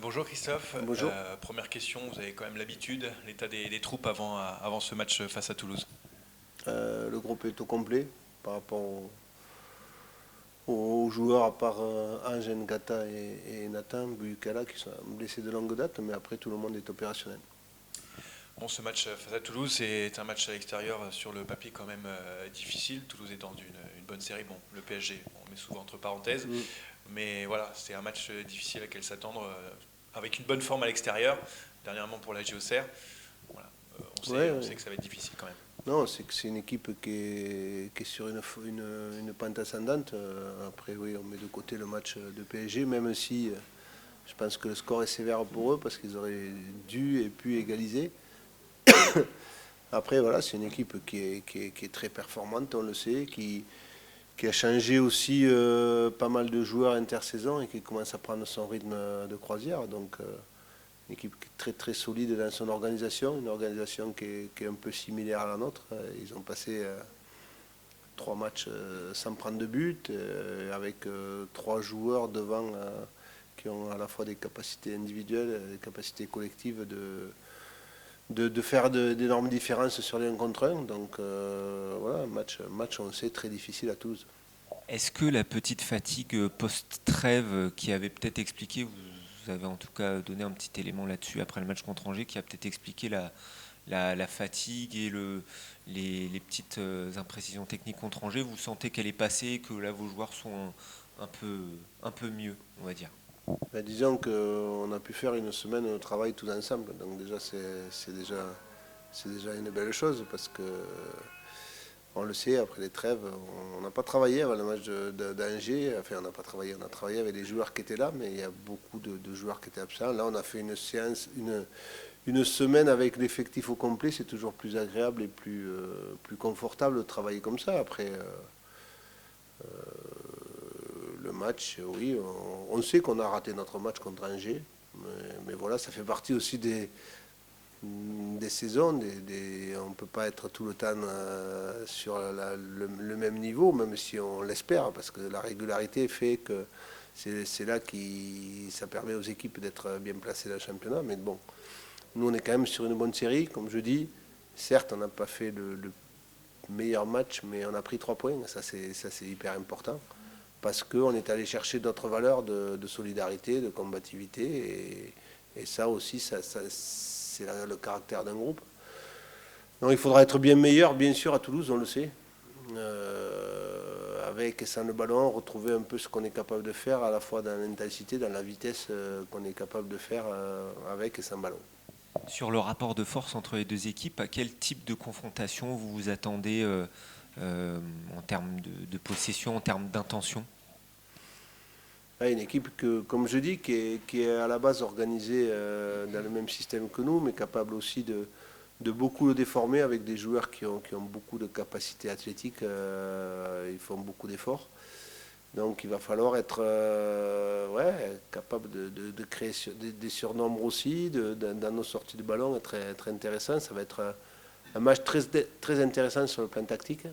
Bonjour Christophe. Bonjour. Première question, vous avez quand même l'habitude, l'état des troupes avant ce match face à Toulouse. Le groupe est au complet par rapport aux joueurs, à part Ange Ngata et Nathan Buyukala qui sont blessés de longue date, mais après tout le monde est opérationnel. Bon, ce match face à Toulouse, c'est un match à l'extérieur sur le papier quand même difficile. Toulouse est dans une bonne série. Bon, le PSG, on met souvent entre parenthèses. Mm. Mais voilà, c'est un match difficile à quel s'attendre avec une bonne forme à l'extérieur. Dernièrement pour la Auxerre. Voilà, Ouais, on ouais. sait que ça va être difficile quand même. Non, c'est que c'est une équipe qui est sur une pente ascendante. Après, oui, on met de côté le match de PSG, même si je pense que le score est sévère pour eux parce qu'ils auraient dû et pu égaliser. Après, voilà, c'est une équipe qui est très performante, on le sait, qui a changé aussi pas mal de joueurs intersaison et qui commence à prendre son rythme de croisière. Donc, une équipe très très solide dans son organisation, une organisation qui est un peu similaire à la nôtre. Ils ont passé 3 matchs sans prendre de but, avec 3 joueurs devant qui ont à la fois des capacités individuelles, des capacités collectives de faire d'énormes différences sur les 1 contre 1. Donc voilà, un match, on sait, très difficile à Toulouse. Est-ce que la petite fatigue post-trêve qui avait peut-être expliqué, vous avez en tout cas donné un petit élément là-dessus après le match contre Angers, qui a peut-être expliqué la fatigue et les petites imprécisions techniques contre Angers, vous sentez qu'elle est passée, que là vos joueurs sont un peu mieux, on va dire? Ben, disons qu'on a pu faire une semaine de travail tous ensemble. Donc déjà, c'est déjà une belle chose parce que on le sait, après les trêves, on n'a pas travaillé avant le match d'Angers. Enfin, on n'a pas travaillé, on a travaillé avec les joueurs qui étaient là, mais il y a beaucoup de joueurs qui étaient absents. Là, on a fait une séance, une semaine avec l'effectif au complet. C'est toujours plus agréable et plus confortable de travailler comme ça. Après, le match, oui, on sait qu'on a raté notre match contre Angers. Mais voilà, ça fait partie aussi des saisons. On ne peut pas être tout le temps sur le même niveau, même si on l'espère, parce que la régularité fait que c'est là qui ça permet aux équipes d'être bien placées dans le championnat. Mais bon, nous on est quand même sur une bonne série, comme je dis. Certes, on n'a pas fait le meilleur match, mais on a pris 3 points. Ça, c'est hyper important. Parce qu'on est allé chercher d'autres valeurs de solidarité, de combativité. Et ça aussi, c'est le caractère d'un groupe. Donc il faudra être bien meilleur, bien sûr, à Toulouse, on le sait. Avec et sans le ballon, retrouver un peu ce qu'on est capable de faire, à la fois dans l'intensité, dans la vitesse qu'on est capable de faire avec et sans ballon. Sur le rapport de force entre les deux équipes, à quel type de confrontation vous vous attendez en termes de possession, en termes d'intention? Une équipe que, comme je dis, qui est à la base organisée dans le même système que nous, mais capable aussi de beaucoup le déformer avec des joueurs qui ont beaucoup de capacités athlétiques. Ils font beaucoup d'efforts. Donc il va falloir être capable de créer des surnombres aussi, dans nos sorties de ballon, être intéressant. Ça va être un match très, très intéressant sur le plan tactique.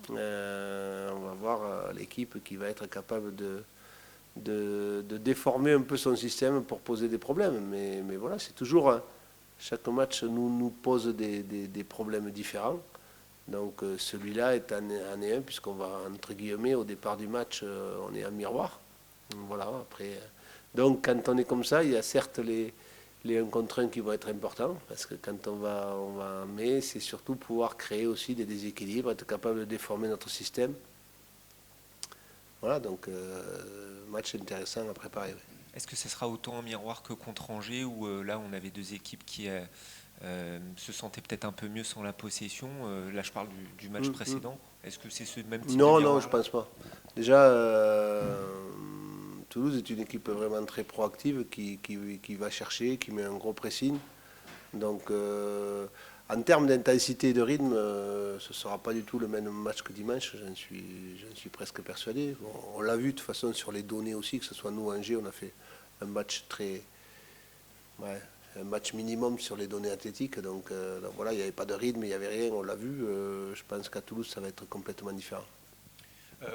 On va voir l'équipe qui va être capable de déformer un peu son système pour poser des problèmes. Mais voilà, c'est toujours, chaque match nous pose des problèmes différents. Donc celui-là en est un, puisqu'on va, entre guillemets, au départ du match, on est en miroir. Voilà, après. Donc quand on est comme ça, il y a certes les 1 contre 1 qui vont être importants, parce que quand mais c'est surtout pouvoir créer aussi des déséquilibres, être capable de déformer notre système. Voilà, donc match intéressant à préparer. Ouais. Est-ce que ce sera autant un miroir que contre Angers, où là on avait deux équipes qui se sentaient peut-être un peu mieux sans la possession? Là je parle du match Mm. précédent. Est-ce que c'est ce même type de Non, non, je miroir là? pense pas. Déjà, Toulouse est une équipe vraiment très proactive qui va chercher, qui met un gros pressing. Donc, en termes d'intensité et de rythme, ce ne sera pas du tout le même match que dimanche, j'en suis presque persuadé. Bon, on l'a vu de toute façon sur les données aussi, que ce soit nous, Angers, on a fait un match ouais, un match minimum sur les données athlétiques. Donc voilà, il n'y avait pas de rythme, il n'y avait rien, on l'a vu. Je pense qu'à Toulouse, ça va être complètement différent.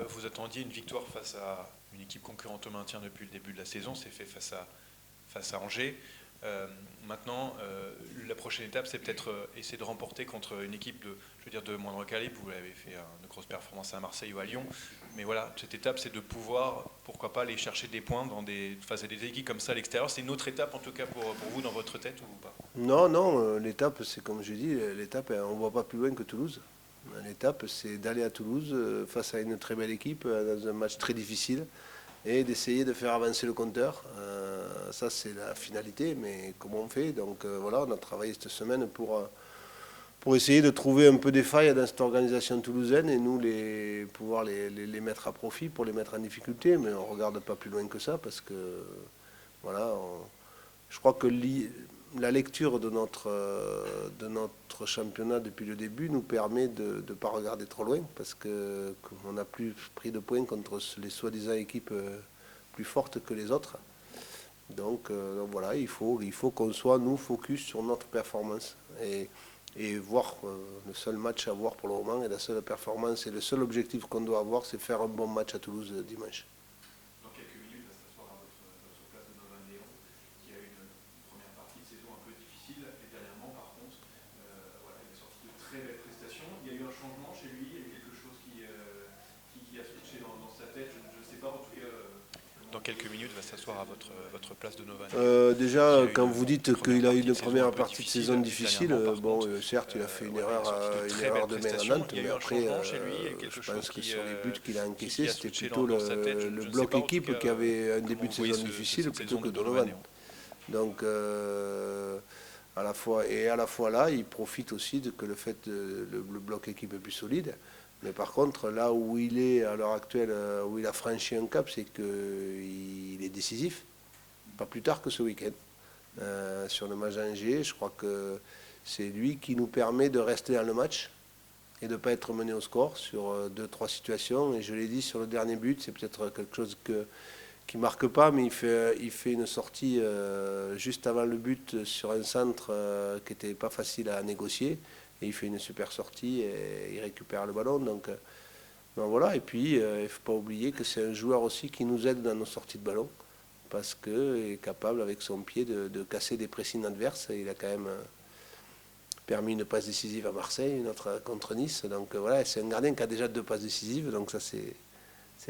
Vous attendiez une victoire face à une équipe concurrente au maintien depuis le début de la saison, c'est fait face face à Angers. Maintenant, la prochaine étape, c'est peut-être essayer de remporter contre une équipe de moindre calibre. Vous avez fait de grosses performances à Marseille ou à Lyon. Mais voilà, cette étape, c'est de pouvoir, pourquoi pas, aller chercher des points face à des équipes comme ça à l'extérieur. C'est une autre étape, en tout cas, pour vous, dans votre tête ou pas? Non, l'étape, c'est comme je dis, l'étape, on ne voit pas plus loin que Toulouse. L'étape, c'est d'aller à Toulouse face à une très belle équipe, dans un match très difficile, et d'essayer de faire avancer le compteur. Ça, c'est la finalité, mais comment on fait? Donc voilà, on a travaillé cette semaine pour essayer de trouver un peu des failles dans cette organisation toulousaine et nous pouvoir les mettre à profit pour les mettre en difficulté. Mais on ne regarde pas plus loin que ça parce que voilà, je crois que la lecture de notre championnat depuis le début nous permet de ne pas regarder trop loin parce qu'on n'a plus pris de points contre les soi-disant équipes plus fortes que les autres. Donc voilà, il faut qu'on soit, nous, focus sur notre performance. Et voir le seul match à voir pour le moment et la seule performance et le seul objectif qu'on doit avoir, c'est faire un bon match à Toulouse dimanche. Dans quelques minutes, va s'asseoir à votre place de Novan Léon, qui a eu une première partie de saison un peu difficile. Et dernièrement, par contre, voilà, il est sorti de très belles prestations. Il y a eu un changement chez lui, il y a eu quelque chose qui a switché dans sa tête. Je ne sais pas, en tout cas. Dans quelques minutes, va s'asseoir à votre place de Novan. Déjà, quand vous dites qu'il a eu une première partie de saison difficile, certes, il a fait une erreur de main en Nantes, mais après, je pense que sur les buts qu'il a encaissés, c'était plutôt le bloc équipe qui avait un début de saison difficile plutôt que Donovan. Donc, à la fois là, il profite aussi que le fait le bloc équipe est plus solide. Mais par contre, là où il est à l'heure actuelle, où il a franchi un cap, c'est qu'il est décisif, pas plus tard que ce week-end. Sur le match d'Angers, je crois que c'est lui qui nous permet de rester dans le match et de ne pas être mené au score sur 2-3 situations. Et je l'ai dit sur le dernier but, c'est peut-être quelque chose qui ne marque pas, mais il fait une sortie juste avant le but sur un centre qui n'était pas facile à négocier. Et il fait une super sortie et il récupère le ballon. Donc voilà. Et puis, il ne faut pas oublier que c'est un joueur aussi qui nous aide dans nos sorties de ballon. Parce qu'il est capable, avec son pied, de casser des pressings adverses. Il a quand même permis une passe décisive à Marseille, une autre contre Nice. Donc voilà, c'est un gardien qui a déjà 2 passes décisives. Donc ça, c'est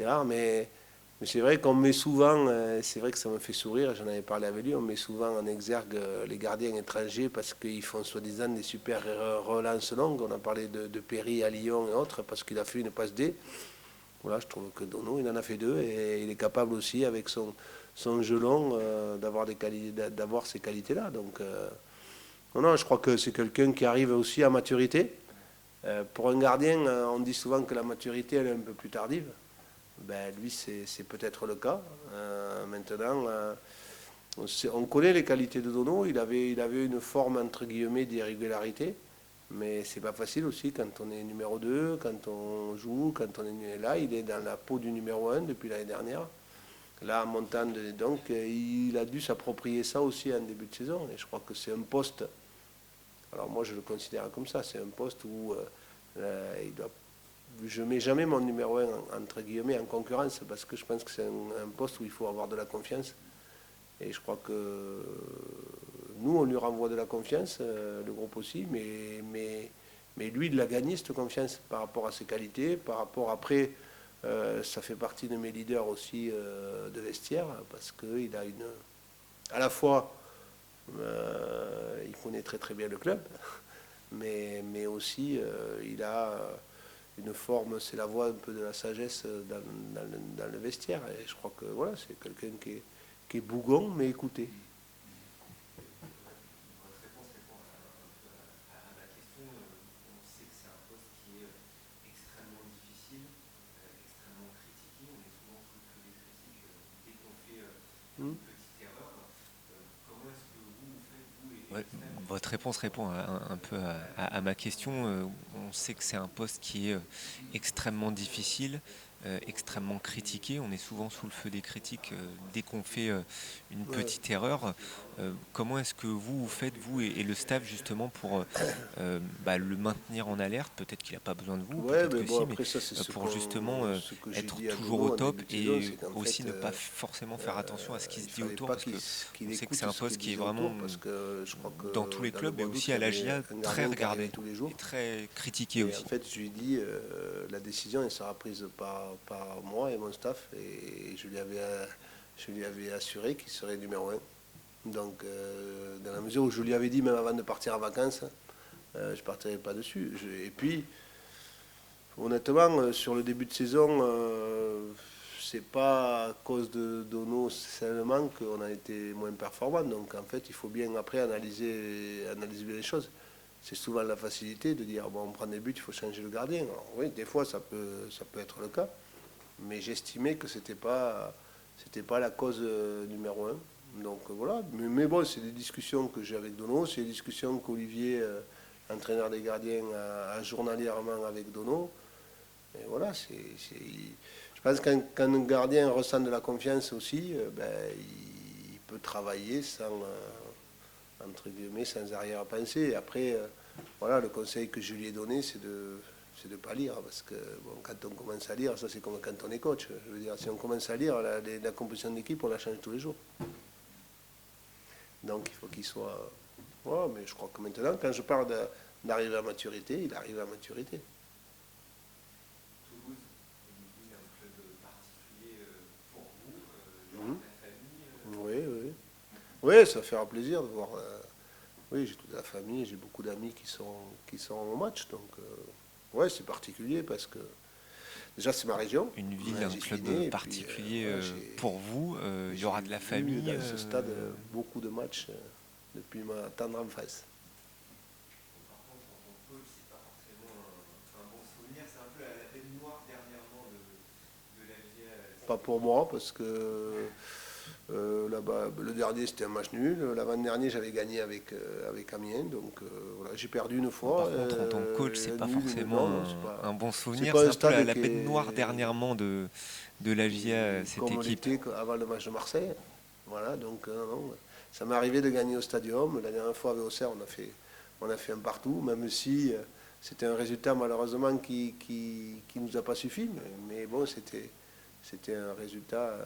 rare. Mais c'est vrai qu'on met souvent, c'est vrai que ça me fait sourire, j'en avais parlé avec lui, on met souvent en exergue les gardiens étrangers parce qu'ils font soi-disant des super relances longues. On a parlé de Perry à Lyon et autres parce qu'il a fait une passe D. Voilà, je trouve que Dono, il en a fait 2 et il est capable aussi avec son jeu long d'avoir ces qualités-là. Donc non, je crois que c'est quelqu'un qui arrive aussi à maturité. Pour un gardien, on dit souvent que la maturité elle est un peu plus tardive. Ben, lui, c'est peut-être le cas. Maintenant, on connaît les qualités de Dono. Il avait une forme, entre guillemets, d'irrégularité. Mais c'est pas facile aussi quand on est numéro 2, quand on joue, quand on est là. Il est dans la peau du numéro 1 depuis l'année dernière. Là, en montant, donc, il a dû s'approprier ça aussi en début de saison. Et je crois que c'est un poste. Alors moi, je le considère comme ça. C'est un poste où il doit. Je ne mets jamais mon numéro 1 entre guillemets en concurrence parce que je pense que c'est un poste où il faut avoir de la confiance. Et je crois que nous, on lui renvoie de la confiance, le groupe aussi, mais lui, il a gagné cette confiance par rapport à ses qualités, par rapport après, ça fait partie de mes leaders aussi de vestiaire parce qu'il a à la fois, il connaît très très bien le club, mais aussi il a une forme, c'est la voix un peu de la sagesse dans le vestiaire. Et je crois que voilà, c'est quelqu'un qui est bougon, mais écouté. Votre réponse répond à ma question. On sait que c'est un poste qui est extrêmement difficile, extrêmement critiqué. On est souvent sous les critiques dès qu'on fait une petite erreur. Comment est-ce que vous faites, vous et votre réponse répond un peu à ma question. On sait que c'est un poste qui est extrêmement difficile. extrêmement critiqué. On est souvent sous le feu des critiques dès qu'on fait une petite erreur. Comment est-ce que vous faites, vous et le staff, justement, pour le maintenir en alerte? Peut-être qu'il n'a pas besoin de vous, Ouais, peut-être mais que bon, si, mais après ça, c'est pour justement ce que j'ai être dit à toujours Dono au en top début de saison, et c'est qu'en aussi fait, ne pas forcément faire attention à ce qui se il dit fallait autour, pas parce qu'il qu'on sait que écoute c'est un ce qui poste qui est disait vraiment, autour, parce que je crois que dans tous les dans le clubs, mais Bordeaux, aussi il y à la avait GIA, un très gardien qui arrivait regardé tous les jours. et très critiqué Et aussi. en fait, je lui ai dit, la décision, elle sera prise par moi et mon staff, et je lui avais assuré qu'il serait numéro 1. Donc, dans la mesure où je lui avais dit, même avant de partir en vacances, je ne partirai pas dessus. Et puis, honnêtement, sur le début de saison, c'est pas à cause de Dono seulement qu'on a été moins performant. Donc, en fait, il faut bien après analyser les choses. C'est souvent la facilité de dire, bon, on prend des buts, il faut changer le gardien. Alors, oui, des fois, ça peut être le cas. Mais j'estimais que c'était pas la cause numéro 1. Donc voilà, mais bon, c'est des discussions que j'ai avec Dono, c'est des discussions qu'Olivier, entraîneur des gardiens, a journalièrement avec Dono. Et voilà, je pense qu'un gardien ressent de la confiance aussi, il peut travailler sans, entre guillemets, sans arrière-pensée. Et après, voilà, le conseil que je lui ai donné, c'est de ne pas lire, parce que bon, quand on commence à lire, ça c'est comme quand on est coach. Je veux dire, si on commence à lire, la composition d'équipe, on la change tous les jours. Donc il faut qu'il soit... Voilà, mais je crois que maintenant, quand je parle d'arriver à maturité, il arrive à maturité. Toulouse est un club particulier pour vous, genre la famille. Oui, oui. Oui, ça fait un plaisir de voir... oui, j'ai toute la famille, j'ai beaucoup d'amis qui sont au match, donc... ouais, c'est particulier parce que déjà c'est ma région. Une ville, un club particulier pour vous. Il y aura de la famille. Dans ce stade, beaucoup de matchs depuis ma tendre enfance. Par contre, en tant que coach, c'est pas forcément un bon souvenir. C'est un peu la bête noire dernièrement de la vie. Pas pour moi parce que là-bas, le dernier c'était un match nul. L'avant-dernier j'avais gagné avec Amiens, donc voilà, j'ai perdu une fois. Par contre, en tant que coach, c'est pas nul, forcément non, un bon souvenir. pas C'est un un peu stade la qui bête est- noire dernièrement de la GIA, cette comme équipe. l'été avant le match de Marseille. Voilà, donc non, ça m'est arrivé de gagner au Stadium. La dernière fois avec Auxerre, on a fait un partout, même si c'était un résultat malheureusement qui nous a pas suffi. Mais bon, c'était un résultat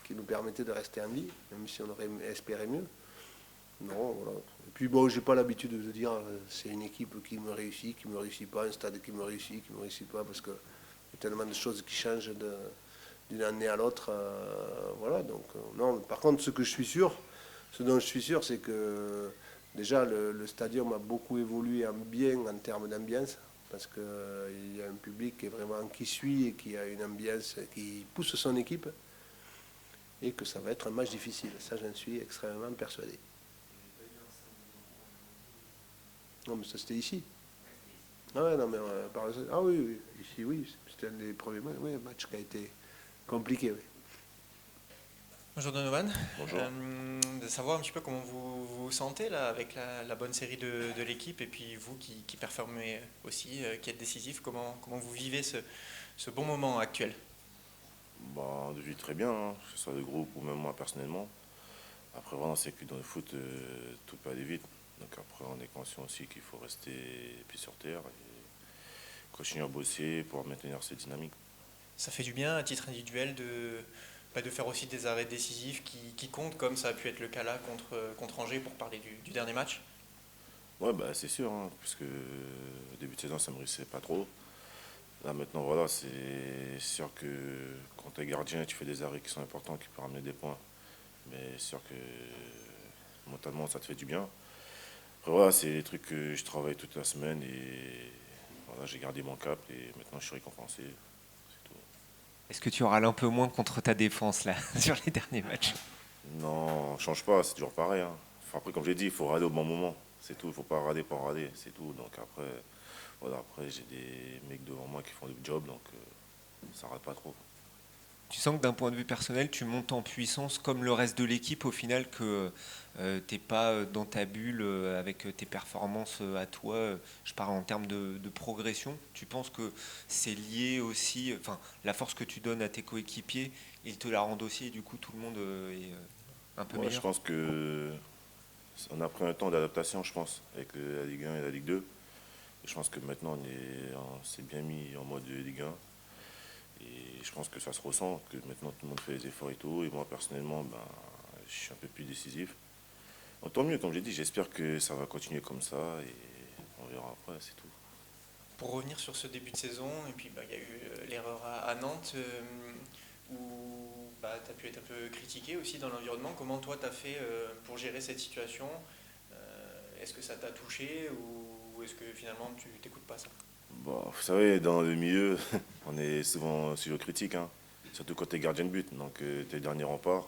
qui nous permettait de rester en vie, même si on aurait espéré mieux. Non, voilà. Et puis bon, j'ai pas l'habitude de dire c'est une équipe qui me réussit pas, un stade qui me réussit pas, parce que y a tellement de choses qui changent d'une année à l'autre. Voilà, donc non. Par contre, ce dont je suis sûr, c'est que déjà le stadium a beaucoup évolué en bien en termes d'ambiance, parce qu'il y a un public qui suit et qui a une ambiance qui pousse son équipe, et que ça va être un match difficile. Ça, j'en suis extrêmement persuadé. Non, mais ça c'était ici. Ah ouais, non, mais ah oui, oui, ici, oui, c'était un des premiers matchs, oui, un match qui a été compliqué, oui. Bonjour Donovan. Bonjour. De savoir un petit peu comment vous vous sentez là avec la bonne série de l'équipe et puis vous qui performez aussi, qui êtes décisif, comment vous vivez ce bon moment actuel? Bah, je vis très bien, hein, que ce soit le groupe ou même moi personnellement. Après, voilà, c'est que dans le foot, tout peut aller vite. Donc après, on est conscient aussi qu'il faut rester pieds sur terre et continuer à bosser pour maintenir cette dynamique. Ça fait du bien à titre individuel de faire aussi des arrêts décisifs qui comptent, comme ça a pu être le cas là contre Angers pour parler du dernier match? Ouais, bah, c'est sûr, hein, puisque au début de saison, ça ne me réussissait pas trop. Là, maintenant, voilà, c'est sûr que quand tu es gardien, tu fais des arrêts qui sont importants, qui peuvent ramener des points. Mais c'est sûr que mentalement, ça te fait du bien. Après, voilà, c'est des trucs que je travaille toute la semaine et voilà, j'ai gardé mon cap et maintenant je suis récompensé. C'est tout. Est-ce que tu râles un peu moins contre ta défense là sur les derniers matchs? Non, on change pas, c'est toujours pareil, hein. Enfin, après, comme j'ai dit, il faut râler au bon moment. C'est tout, il ne faut pas râler pour râler, c'est tout. Donc après, voilà, après j'ai des mecs devant moi qui font le job, donc ça râle pas trop. Tu sens que d'un point de vue personnel, tu montes en puissance comme le reste de l'équipe au final, que tu n'es pas dans ta bulle avec tes performances à toi. Je parle en termes de progression. Tu penses que c'est lié aussi, enfin, la force que tu donnes à tes coéquipiers, ils te la rendent aussi et du coup tout le monde est un peu Ouais, je meilleur. pense que on a pris un temps d'adaptation, je pense, avec la Ligue 1 et la Ligue 2. Et je pense que maintenant, on s'est bien mis en mode Ligue 1. Et je pense que ça se ressent, que maintenant tout le monde fait les efforts et tout. Et moi, personnellement, ben, je suis un peu plus décisif. Bon, tant mieux, comme j'ai dit, j'espère que ça va continuer comme ça. Et on verra après, c'est tout. Pour revenir sur ce début de saison, et puis il y a eu l'erreur à Nantes, où tu as pu être un peu critiqué aussi dans l'environnement. Comment toi tu as fait pour gérer cette situation? Est-ce que ça t'a touché ou est-ce que finalement tu t'écoutes pas ça? Bon, vous savez, dans le milieu, on est souvent sujet aux critiques, hein. Surtout quand tu es gardien de but, donc tu es le dernier rempart.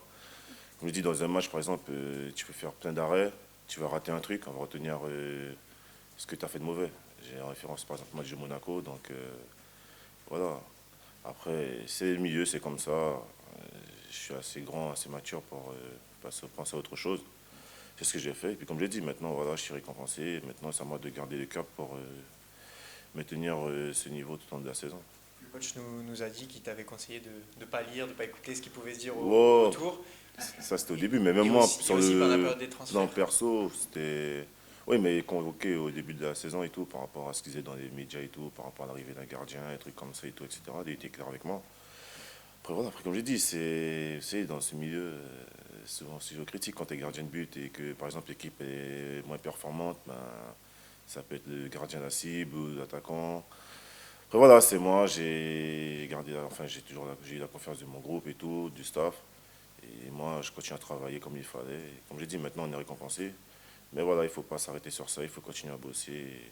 Comme je dis, dans un match, par exemple, tu peux faire plein d'arrêts, tu vas rater un truc, on va retenir ce que tu as fait de mauvais. J'ai en référence, par exemple, au match de Monaco, donc voilà. Après, c'est le milieu, c'est comme ça. Je suis assez grand, assez mature pour penser à autre chose. C'est ce que j'ai fait. Et puis, comme je l'ai dit, maintenant, voilà, je suis récompensé. Maintenant, c'est à moi de garder le cap pour maintenir ce niveau tout au long de la saison. Le coach nous a dit qu'il t'avait conseillé de ne pas lire, de ne pas écouter ce qui pouvait se dire Oh, autour. ça, c'était au début, mais même Et moi, aussi, sur pendant la le période des plan transferts. perso, c'était. Oui, mais convoqué au début de la saison et tout, par rapport à ce qu'ils faisaient dans les médias et tout, par rapport à l'arrivée d'un gardien, des trucs comme ça et tout, etc. Il était clair avec moi. Après, voilà, après, comme j'ai dit, c'est dans ce milieu, souvent sujet aux critiques quand tu es gardien de but et que, par exemple, l'équipe est moins performante, ben, ça peut être le gardien de la cible ou l'attaquant. Après, voilà, c'est moi, j'ai eu la confiance de mon groupe et tout, du staff. Et moi, je continue à travailler comme il fallait. Et comme j'ai dit, maintenant, on est récompensé. Mais voilà, il ne faut pas s'arrêter sur ça, il faut continuer à bosser et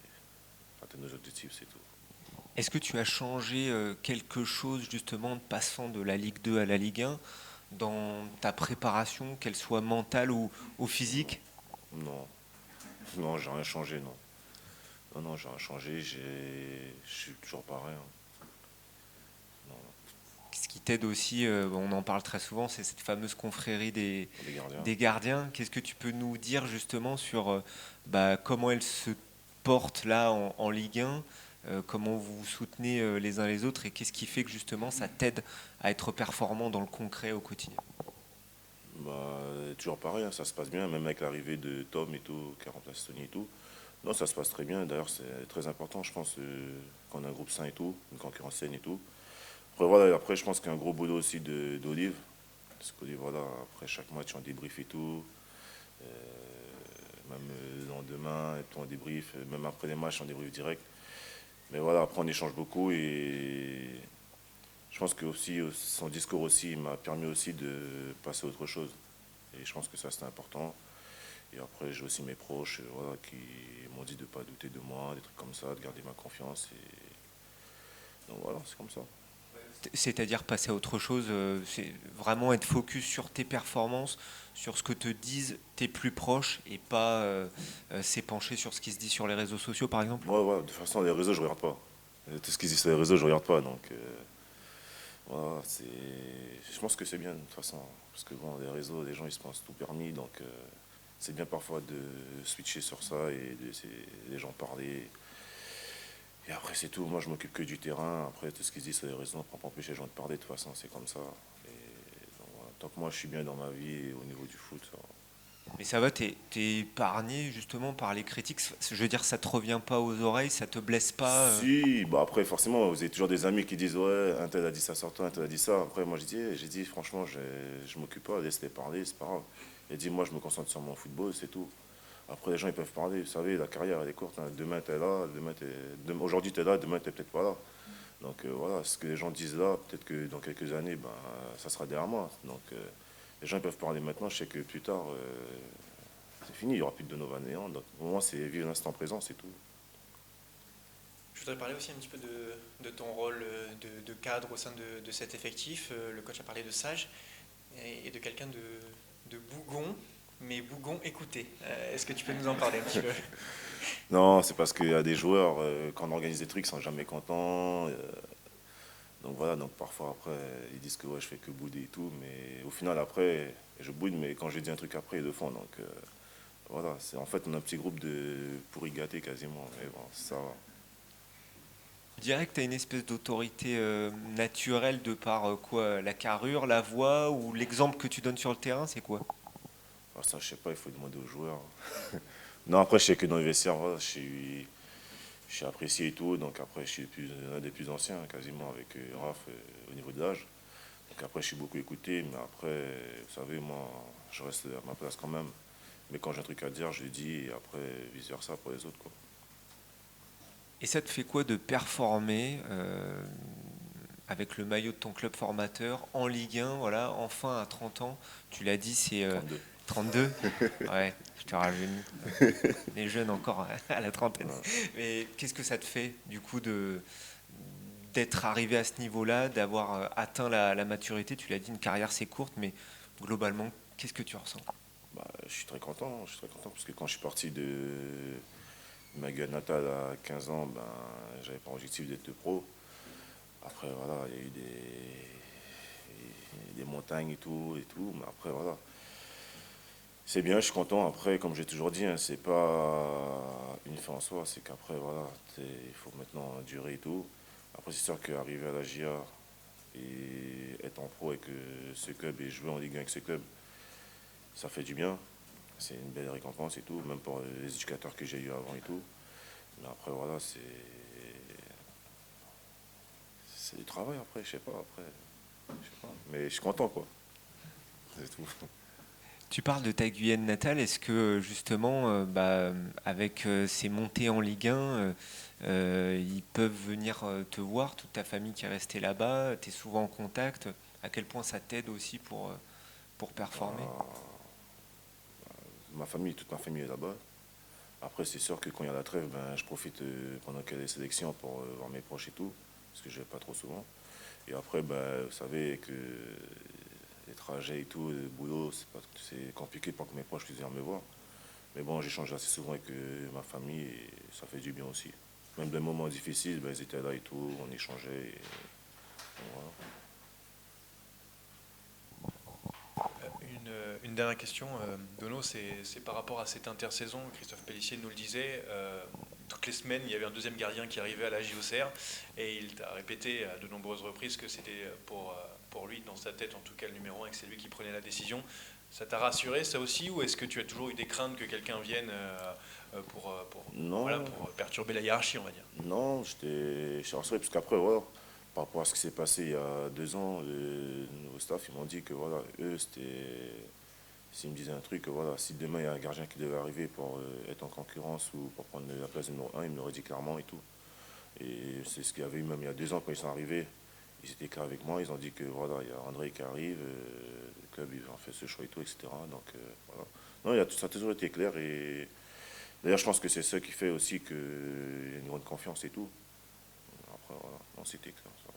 atteindre nos objectifs, c'est tout. Est-ce que tu as changé quelque chose justement de passant de la Ligue 2 à la Ligue 1 dans ta préparation, qu'elle soit mentale ou physique? Non, non, j'ai rien changé, non. Non, non, j'ai rien changé, je suis toujours pareil, hein. Non, Ce qui t'aide aussi, on en parle très souvent, c'est cette fameuse confrérie les gardiens. des gardiens. Qu'est-ce que tu peux nous dire justement sur comment elle se porte là en Ligue 1, comment vous vous soutenez les uns les autres et qu'est-ce qui fait que justement ça t'aide à être performant dans le concret au quotidien? Bah, toujours pareil, hein, ça se passe bien, même avec l'arrivée de Tom et tout, qui a remplacé Tony et tout. Non, ça se passe très bien. D'ailleurs, c'est très important, je pense, qu'on a un groupe sain et tout, une concurrence saine et tout. Après, voilà, après je pense qu'il y a un gros boulot aussi d'Olive. Parce qu'Olive, voilà, après chaque match, on débrief et tout. Euh, Même le lendemain, et puis on débrief. Même après les matchs, on débrief direct. Mais voilà, après, on échange beaucoup. Et je pense que aussi, son discours aussi m'a permis aussi de passer à autre chose. Et je pense que ça, c'était important. Et après, j'ai aussi mes proches voilà, qui m'ont dit de ne pas douter de moi, des trucs comme ça, de garder ma confiance. Et donc voilà, c'est comme ça. C'est-à-dire passer à autre chose, c'est vraiment être focus sur tes performances, sur ce que te disent tes plus proches et pas s'épancher sur ce qui se dit sur les réseaux sociaux par exemple? Moi, voilà, de toute façon, les réseaux, je regarde pas. Tout ce qu'ils disent sur les réseaux, je regarde pas. Donc, voilà, je pense que c'est bien de toute façon. Parce que bon, les réseaux, les gens, ils se pensent tout permis. Donc, c'est bien parfois de switcher sur ça et de laisser les gens parler. Et après, c'est tout. Moi, je m'occupe que du terrain. Après, tout ce qu'ils disent sur les réseaux, on ne peut pas empêcher les gens de parler. De toute façon, c'est comme ça. Et donc, voilà. Tant que moi, je suis bien dans ma vie et au niveau du foot, ça va. Mais ça va, t'es épargné justement par les critiques. Je veux dire, ça te revient pas aux oreilles, ça te blesse pas. Si, bah après, forcément, vous avez toujours des amis qui disent ouais, un tel a dit ça sur toi, un tel a dit ça. Après, moi, j'ai dit franchement, je m'occupe pas, laisse-les parler, c'est pas grave. J'ai dit, moi, je me concentre sur mon football, c'est tout. Après, les gens, ils peuvent parler, vous savez, la carrière, elle est courte, hein. Demain, tu es là, aujourd'hui, tu es là, demain, tu n'es peut-être pas là. Donc voilà, ce que les gens disent là, peut-être que dans quelques années, ben, ça sera derrière moi. Donc les gens ils peuvent parler maintenant, je sais que plus tard, c'est fini, il n'y aura plus de Donovan néant. Donc au moins, c'est vivre l'instant présent, c'est tout. Je voudrais parler aussi un petit peu de ton rôle de cadre au sein de cet effectif. Le coach a parlé de sage et de quelqu'un de bougon, mais bougon écouté. Est-ce que tu peux nous en parler un petit peu? Non, c'est parce qu'il y a des joueurs, quand on organise des trucs, ils sont jamais contents. Donc voilà, donc parfois après, ils disent que ouais, je fais que bouder et tout, mais au final après, je boude, mais quand je dis un truc après, ils le font. Donc voilà, c'est en fait on a un petit groupe de pour y gâter quasiment, mais bon, ça va. Je dirais que tu as une espèce d'autorité naturelle de par quoi? La carrure, la voix ou l'exemple que tu donnes sur le terrain, c'est quoi? Alors ça, je sais pas, il faut demander aux joueurs. Non, après, je sais que dans les vestiaires, voilà, je suis apprécié et tout, donc après, je suis un des plus anciens, quasiment, avec Raph au niveau de l'âge. Donc après, je suis beaucoup écouté, mais après, vous savez, moi, je reste à ma place quand même. Mais quand j'ai un truc à dire, je le dis, et après, vice-versa pour les autres, quoi. Et ça te fait quoi de performer avec le maillot de ton club formateur en Ligue 1, voilà, enfin à 30 ans, tu l'as dit, c'est 32. 32. Ouais, je te rajeunis. Les jeunes encore à la trentaine. Ouais. Mais qu'est-ce que ça te fait, du coup, d'être arrivé à ce niveau-là, d'avoir atteint la maturité? Tu l'as dit, une carrière c'est courte, mais globalement, qu'est-ce que tu ressens? Bah, je suis très content, parce que quand je suis parti de ma gueule natale à 15 ans, ben, j'avais pas objectif d'être pro. Après, voilà, il y a eu des montagnes et tout, mais après, voilà. C'est bien, je suis content. Après, comme j'ai toujours dit, hein, c'est pas une fin en soi, c'est qu'après, voilà, il faut maintenant durer et tout. Après, c'est sûr qu'arriver à la GIA et être en pro avec ce club et jouer en Ligue 1 avec ce club, ça fait du bien. C'est une belle récompense et tout, même pour les éducateurs que j'ai eu avant et tout. Mais après, voilà, c'est du travail après, je sais pas, après. Je sais pas. Mais je suis content, quoi. C'est tout. Tu parles de ta Guyane natale, est-ce que justement, avec ces montées en Ligue 1, ils peuvent venir te voir, toute ta famille qui est restée là-bas, tu es souvent en contact, à quel point ça t'aide aussi pour performer? Toute ma famille est là-bas. Après, c'est sûr que quand il y a la trêve, ben, je profite pendant qu'il y a les sélections pour voir mes proches et tout, parce que je vais pas trop souvent. Et après, ben, vous savez que les trajets et tout, le boulot, c'est compliqué pour que mes proches puissent venir me voir. Mais bon, j'échange assez souvent avec ma famille et ça fait du bien aussi. Même des moments difficiles, ben, ils étaient là et tout, on échangeait. Voilà. Une dernière question, Dono, c'est par rapport à cette intersaison. Christophe Pellissier nous le disait, toutes les semaines, il y avait un deuxième gardien qui arrivait à la JOCR et il t'a répété à de nombreuses reprises que c'était pour lui, dans sa tête en tout cas, le numéro 1 et que c'est lui qui prenait la décision. Ça t'a rassuré ça aussi ou est-ce que tu as toujours eu des craintes que quelqu'un vienne Non, pour perturber la hiérarchie, on va dire? non, j'étais rassuré parce qu'après, voilà, par rapport à ce qui s'est passé il y a 2 ans, le nouveau staff, ils m'ont dit que voilà, eux, s'ils me disaient un truc, que voilà, si demain il y a un gardien qui devait arriver pour être en concurrence ou pour prendre la place numéro 1, ils me l'auraient dit clairement et tout. Et c'est ce qu'il y avait eu même il y a 2 ans quand ils sont arrivés. Ils étaient clairs avec moi, ils ont dit que voilà, il y a André qui arrive, le club ils ont fait ce choix et tout, etc. Donc voilà. Non, ça a toujours été clair et d'ailleurs je pense que c'est ça qui fait aussi qu'il y a une grande confiance et tout. Après voilà, non, c'était clair ça.